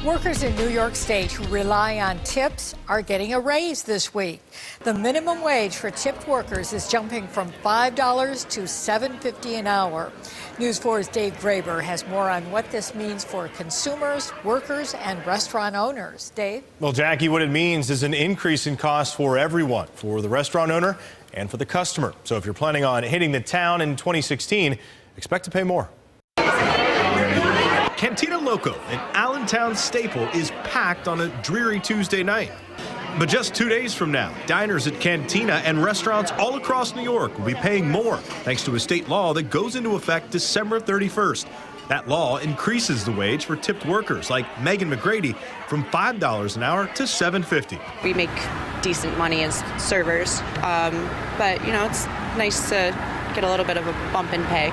Workers in New York State who rely on tips are getting a raise this week. The minimum wage for tipped workers is jumping from $5 to $7.50 an hour. News 4's Dave Graber has more on what this means for consumers, workers, and restaurant owners. Dave? Well, Jackie, what it means is an increase in cost for everyone, for the restaurant owner and for the customer. So if you're planning on hitting the town in 2016, expect to pay more. Cantina Loco, an Allentown staple, is packed on a dreary Tuesday night. But just 2 days from now, diners at Cantina and restaurants all across New York will be paying more thanks to a state law that goes into effect December 31st. That law increases the wage for tipped workers like Megan McGrady from $5 an hour to $7.50. We make decent money as servers, but it's nice to get a little bit of a bump in pay.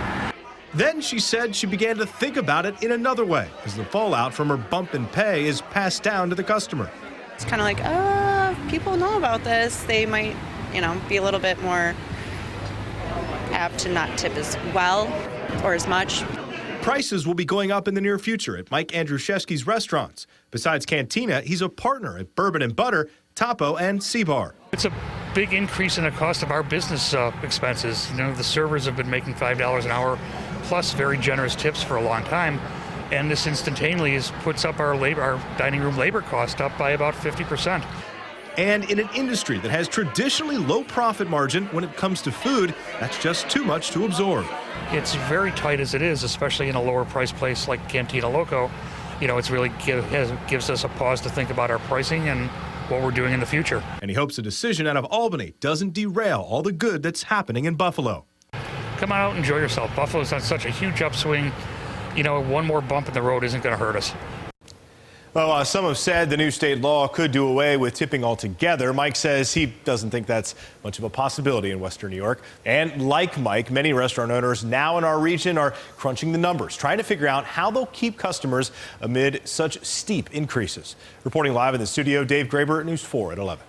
Then she said she began to think about it in another way as the fallout from her bump in pay is passed down to the customer. It's kind of like, people know about this. They might, be a little bit more apt to not tip as well or as much. Prices will be going up in the near future at Mike Andruszewski's restaurants. Besides Cantina, he's a partner at Bourbon and Butter, Topo, and C-Bar. It's a big increase in the cost of our business expenses. The servers have been making $5 an hour plus very generous tips for a long time, and this instantaneously puts up our dining room labor cost up by about 50%. And in an industry that has traditionally low profit margin when it comes to food, that's just too much to absorb. It's very tight as it is, especially in a lower price place like Cantina Loco. It's really gives us a pause to think about our pricing and what we're doing in the future. And he hopes a decision out of Albany doesn't derail all the good that's happening in Buffalo. Come on out and enjoy yourself. Buffalo's on such a huge upswing. One more bump in the road isn't going to hurt us. Well, some have said the new state law could do away with tipping altogether. Mike says he doesn't think that's much of a possibility in Western New York. And like Mike, many restaurant owners now in our region are crunching the numbers, trying to figure out how they'll keep customers amid such steep increases. Reporting live in the studio, Dave Graber, News 4 at 11.